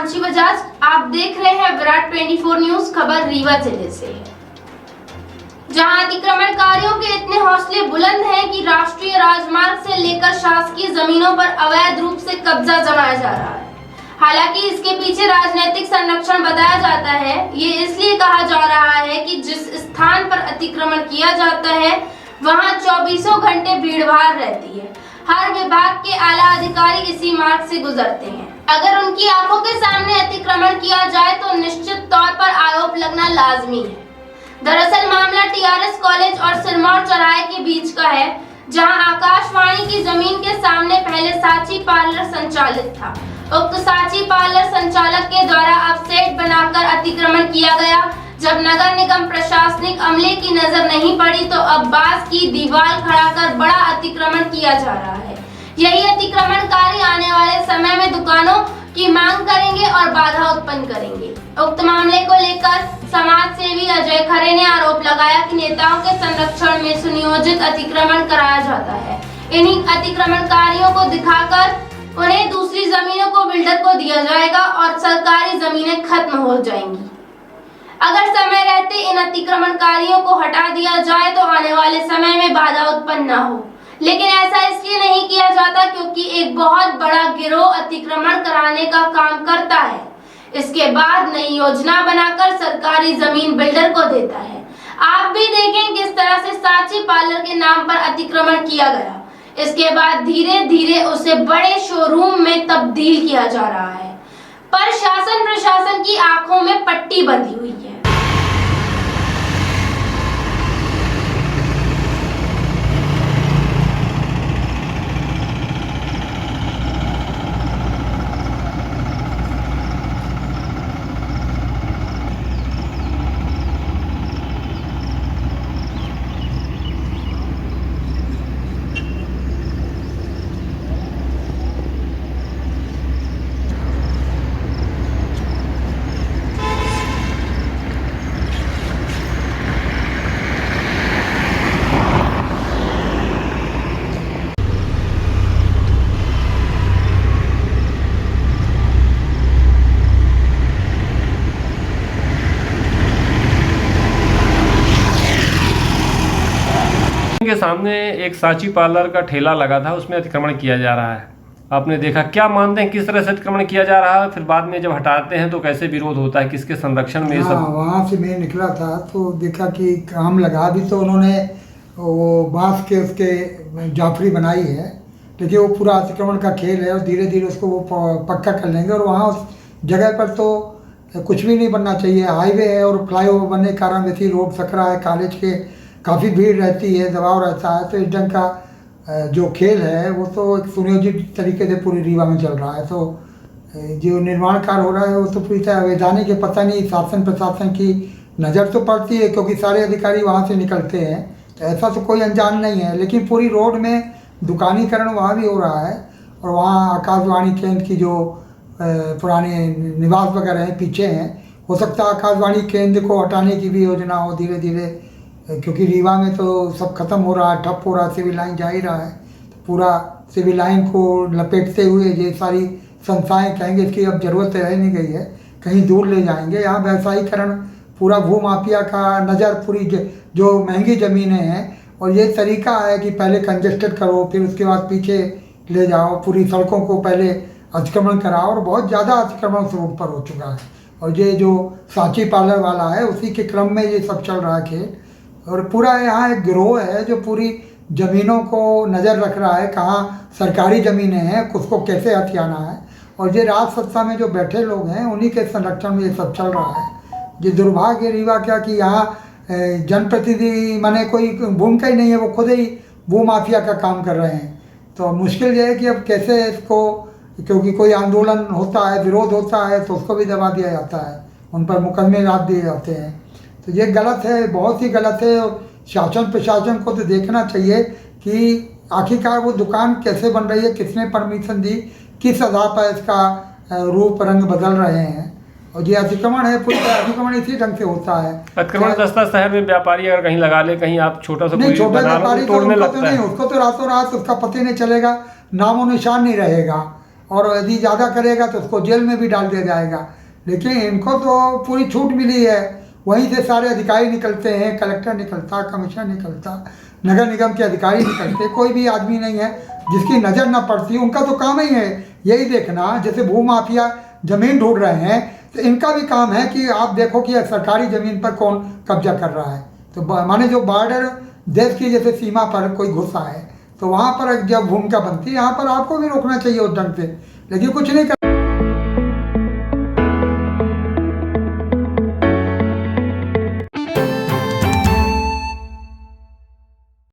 हिमांशी बजाज। आप देख रहे हैं विराट 24 न्यूज। खबर रीवा जिले से है, जहां अतिक्रमणकारियों के इतने हौसले बुलंद हैं कि राष्ट्रीय राजमार्ग से लेकर शासकीय जमीनों पर अवैध रूप से कब्जा जमाया जा रहा है। हालांकि इसके पीछे राजनीतिक संरक्षण बताया जाता है। ये इसलिए कहा जा रहा है कि जिस स्थान पर अतिक्रमण किया जाता है वहां 24 घंटे भीड़भाड़ रहती है। हर विभाग के आला अधिकारी इसी मार्ग से गुजरते हैं। अगर उनकी आंखों के सामने अतिक्रमण किया जाए तो निश्चित तौर पर आरोप लगना लाजमी है। दरअसल मामला टीआरएस कॉलेज और सिरमौर चौराहे के बीच का है, जहां आकाशवाणी की जमीन के सामने पहले साची पार्लर संचालित था। उक्त साची पार्लर संचालक के द्वारा अब सेट बनाकर अतिक्रमण किया गया। जब नगर निगम प्रशासनिक अमले की नजर नहीं पड़ी तो अब बांस की दीवार खड़ा कर बड़ा अतिक्रमण किया जा रहा है। यही अतिक्रमणकारी आने वाले समय में दुकानों की मांग करेंगे और बाधा उत्पन्न करेंगे। उक्त मामले को लेकर समाज सेवी अजय खरे ने आरोप लगाया कि नेताओं के संरक्षण में सुनियोजित अतिक्रमण कराया जाता है। इन्हीं अतिक्रमणकारियों को दिखाकर उन्हें दूसरी जमीनों को बिल्डर को दिया जाएगा और सरकारी जमीनें खत्म हो जाएंगी। अगर समय रहते इन अतिक्रमणकारियों को हटा दिया जाए तो आने वाले समय में बाधा उत्पन्न न हो, लेकिन ऐसा इसलिए नहीं किया जाता क्योंकि एक बहुत बड़ा गिरोह अतिक्रमण कराने का काम करता है। इसके बाद नई योजना बनाकर सरकारी जमीन बिल्डर को देता है। आप भी देखें किस तरह से साची पार्लर के नाम पर अतिक्रमण किया गया। इसके बाद धीरे धीरे उसे बड़े शोरूम में तब्दील किया जा रहा है, पर शासन प्रशासन की आंखों में पट्टी बंधी हुई है। के सामने एक साची पार्लर का ठेला लगा था, उसमें अतिक्रमण किया जा रहा है। आपने देखा, क्या मानते हैं किस तरह से अतिक्रमण किया जा रहा है? फिर बाद में जब हटाते हैं तो कैसे विरोध होता है, किसके संरक्षण में ये सब? वहाँ से मैं निकला था तो देखा कि काम लगा भी तो उन्होंने वो बांस के उसके जाफरी बनाई है, लेकिन वो पूरा अतिक्रमण का खेल है और धीरे धीरे उसको वो पक्का कर लेंगे। और वहाँ उस जगह पर तो कुछ भी नहीं बनना चाहिए, हाईवे है और फ्लाईओवर बनने के कारण वैसी रोड सकरा है, कॉलेज के काफ़ी भीड़ रहती है, दबाव रहता है। तो इस ढंग का जो खेल है वो तो एक सुनियोजित तरीके से पूरी रीवा में चल रहा है। तो जो निर्माण कार्य हो रहा है वो तो पूरी तरह अवैधानिक है। पता नहीं शासन प्रशासन की नज़र तो पड़ती है क्योंकि सारे अधिकारी वहाँ से निकलते हैं, तो ऐसा तो कोई अनजान नहीं है। लेकिन पूरी रोड में दुकानीकरण वहाँ भी हो रहा है और वहाँ आकाशवाणी केंद्र की जो पुराने निवास वगैरह हैं पीछे हैं, हो सकता है आकाशवाणी केंद्र को हटाने की भी योजना हो धीरे धीरे, क्योंकि रीवा में तो सब खत्म हो रहा है, ठप हो रहा है, सिविल लाइन जा ही रहा है। तो पूरा सिविल लाइन को लपेटते हुए ये सारी संस्थाएं कहेंगे इसकी अब ज़रूरत रह नहीं गई है, कहीं दूर ले जाएंगे। यहाँ व्यवसायीकरण पूरा भू माफिया का नज़र, पूरी जो महंगी ज़मीनें हैं, और ये तरीका है कि पहले कंजेस्टेड करो फिर उसके बाद पीछे ले जाओ, पूरी सड़कों को पहले अतिक्रमण कराओ। और बहुत ज़्यादा अतिक्रमण उस रोड पर हो चुका है और ये जो साची पार्लर वाला है उसी के क्रम में ये सब चल रहा है खेल। और पूरा यहाँ एक गिरोह है जो पूरी ज़मीनों को नज़र रख रहा है, कहाँ सरकारी ज़मीनें हैं उसको कैसे हथियाना है। और ये राज सत्ता में जो बैठे लोग हैं उन्हीं के संरक्षण में ये सब चल रहा है। ये दुर्भाग्य रीवा क्या कि यहाँ जनप्रतिनिधि माने कोई भूमिका ही नहीं है, वो खुद ही भू माफिया का काम कर रहे हैं। तो मुश्किल ये है कि अब कैसे इसको, क्योंकि कोई आंदोलन होता है, विरोध होता है तो उसको भी दबा दिया जाता है, उन पर मुकदमे लाद दिए जाते हैं। तो ये गलत है, बहुत ही गलत है। और शासन प्रशासन को तो देखना चाहिए कि आखिरकार वो दुकान कैसे बन रही है, किसने परमिशन दी, किस आधार पर इसका रूप रंग बदल रहे हैं। और ये अतिक्रमण है, पूरी अतिक्रमण इसी ढंग से होता है। अतिक्रमण दस्ता शहर में व्यापारी अगर कहीं लगा ले, कहीं आप छोटा सा नहीं, छोटा व्यापारी तोड़ने लगता है, उसको तो रातों रात उसका पता ही नहीं चलेगा, नामो निशान नहीं रहेगा। और यदि ज़्यादा करेगा तो उसको जेल में भी डाल दिया जाएगा। लेकिन इनको तो पूरी छूट मिली है, वहीं से सारे अधिकारी निकलते हैं, कलेक्टर निकलता, कमिश्नर निकलता, नगर निगम के अधिकारी निकलते, कोई भी आदमी नहीं है जिसकी नज़र ना पड़ती। उनका तो काम ही है यही देखना, जैसे भू माफिया ज़मीन ढूंढ रहे हैं तो इनका भी काम है कि आप देखो कि सरकारी ज़मीन पर कौन कब्जा कर रहा है। तो माने जो बॉर्डर देश की जैसे सीमा पर कोई घुसा है तो वहाँ पर जब भूमिका बनती है, यहाँ पर आपको भी रोकना चाहिए उस ढंग से, लेकिन कुछ नहीं कर